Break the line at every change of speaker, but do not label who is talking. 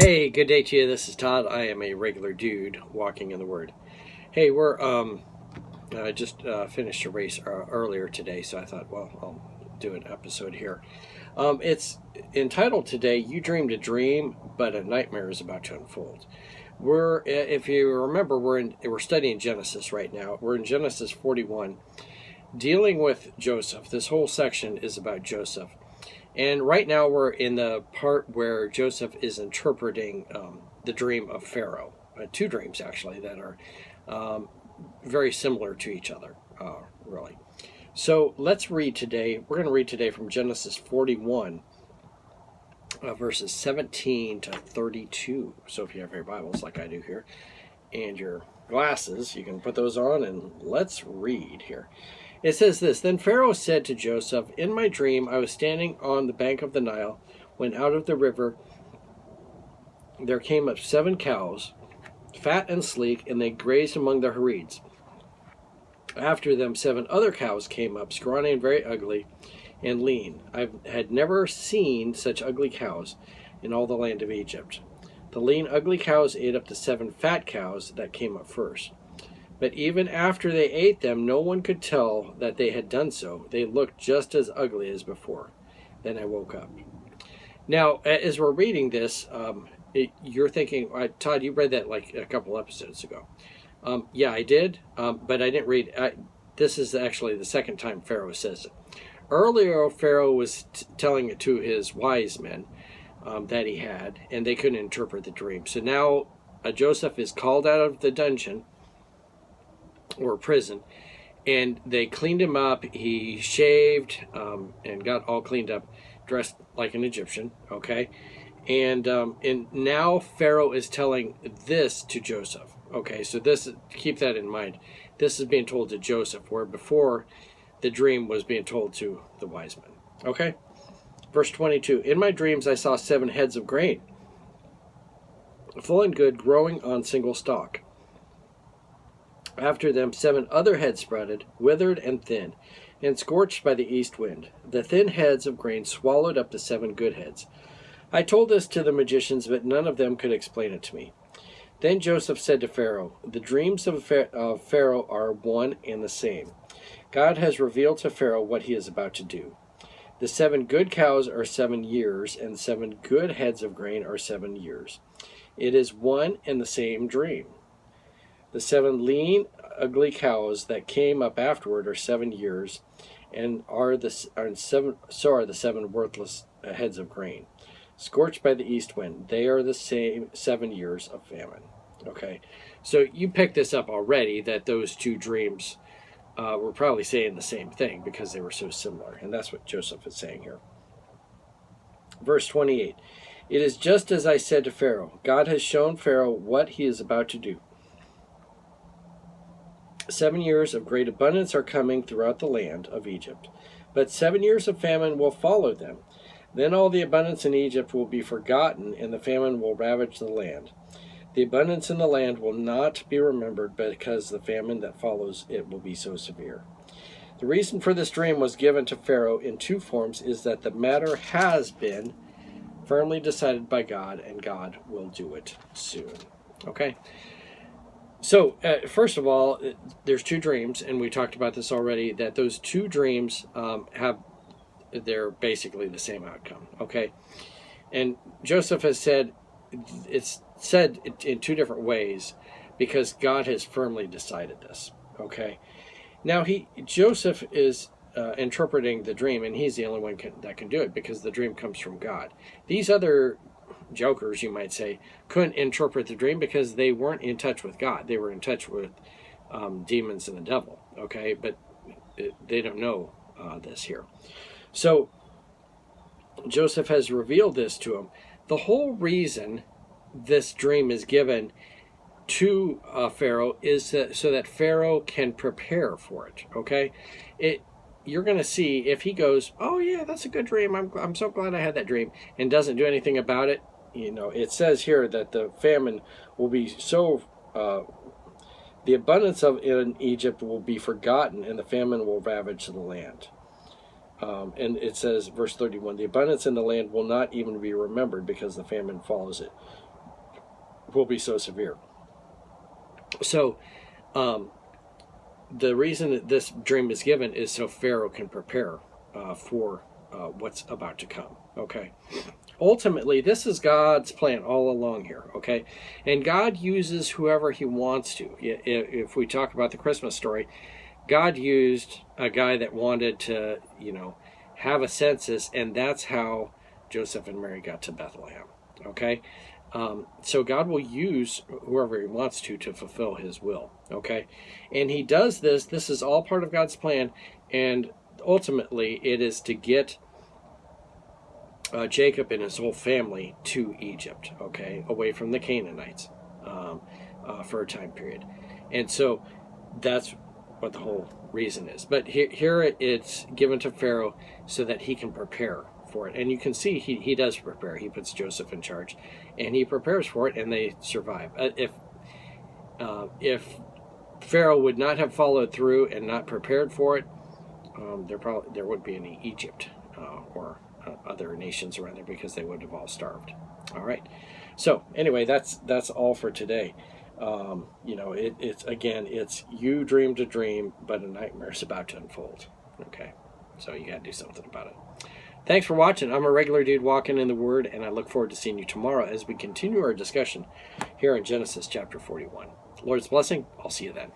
Hey, good day to you. This is Todd. I am a regular dude walking in the Word. Hey, we're just finished a race earlier today, so I thought, well, I'll do an episode here. It's entitled today, "You Dreamed a Dream, but a Nightmare is About to Unfold." If you remember, we're studying Genesis right now. We're in Genesis 41, dealing with Joseph. This whole section is about Joseph. And right now we're in the part where Joseph is interpreting the dream of Pharaoh. Two dreams, actually, that are very similar to each other, really. So let's read today. We're going to read today from Genesis 41, verses 17 to 32. So if you have your Bibles like I do here, and your glasses, you can put those on, and let's read here. It says this: "Then Pharaoh said to Joseph, 'In my dream I was standing on the bank of the Nile, when out of the river there came up 7 cows, fat and sleek, and they grazed among the reeds. After them 7 other cows came up, scrawny and very ugly and lean. I had never seen such ugly cows in all the land of Egypt. The lean, ugly cows ate up the 7 fat cows that came up first. But even after they ate them, no one could tell that they had done so. They looked just as ugly as before. Then I woke up.'" Now, as we're reading this, you're thinking, Todd, you read that like a couple episodes ago. Yeah, I did, but I didn't read. This is actually the second time Pharaoh says it. Earlier, Pharaoh was telling it to his wise men that he had, and they couldn't interpret the dream. So now Joseph is called out of the dungeon or prison, and they cleaned him up. He shaved and got all cleaned up, dressed like an Egyptian, okay? And now Pharaoh is telling this to Joseph. Okay, so keep that in mind. This is being told to Joseph, where before the dream was being told to the wise men. Okay? Verse 22, "In my dreams I saw 7 heads of grain, full and good, growing on single stalk. After them 7 other heads sprouted, withered and thin, and scorched by the east wind. The thin heads of grain swallowed up the 7 good heads. I told this to the magicians, but none of them could explain it to me. Then Joseph said to Pharaoh, 'The dreams of Pharaoh are one and the same. God has revealed to Pharaoh what he is about to do. The 7 good cows are 7 years, and 7 good heads of grain are 7 years. It is one and the same dream. The 7 lean, ugly cows that came up afterward are 7 years, and so are the 7 worthless heads of grain, scorched by the east wind. They are the same 7 years of famine.'" Okay, so you picked this up already, that those two dreams were probably saying the same thing because they were so similar, and that's what Joseph is saying here. Verse 28, "It is just as I said to Pharaoh. God has shown Pharaoh what he is about to do. 7 years of great abundance are coming throughout the land of Egypt, but 7 years of famine will follow them. Then all the abundance in Egypt will be forgotten, and the famine will ravage the land. The abundance in the land will not be remembered, because the famine that follows it will be so severe. The reason for this dream was given to Pharaoh in 2 forms is that the matter has been firmly decided by God, and God will do it soon." Okay? So, first of all, there's 2 dreams, and we talked about this already, that those 2 dreams they're basically the same outcome, okay? And Joseph has said, it's said in 2 different ways, because God has firmly decided this, okay? Now, Joseph is interpreting the dream, and he's the only one that can do it, because the dream comes from God. These other jokers, you might say, couldn't interpret the dream because they weren't in touch with God. They were in touch with demons and the devil, okay? But they don't know this here. So Joseph has revealed this to him. The whole reason this dream is given to Pharaoh is so that Pharaoh can prepare for it, okay? You're going to see if he goes, "Oh yeah, that's a good dream. I'm so glad I had that dream," and doesn't do anything about it. It says here that the famine will be so, the abundance in Egypt will be forgotten, and the famine will ravage the land. And it says, verse 31, "The abundance in the land will not even be remembered, because the famine follows it will be so severe. So, the reason that this dream is given is so Pharaoh can prepare for what's about to come. Okay. Ultimately, this is God's plan all along here. Okay. And God uses whoever he wants to. If we talk about the Christmas story, God used a guy that wanted to, have a census, and that's how Joseph and Mary got to Bethlehem. Okay. So God will use whoever he wants to fulfill his will. Okay. And he does this. This is all part of God's plan. And ultimately, it is to get Jacob and his whole family to Egypt, okay, away from the Canaanites for a time period. And so that's what the whole reason is. But here it's given to Pharaoh so that he can prepare for it. And you can see he does prepare. He puts Joseph in charge, and he prepares for it, and they survive. If Pharaoh would not have followed through and not prepared for it, there wouldn't be any Egypt or other nations around there, because they would have all starved. All right. So anyway, that's all for today. It's you dreamed a dream, but a nightmare is about to unfold. Okay. So you got to do something about it. Thanks for watching. I'm a regular dude walking in the Word, and I look forward to seeing you tomorrow as we continue our discussion here in Genesis chapter 41. Lord's blessing. I'll see you then.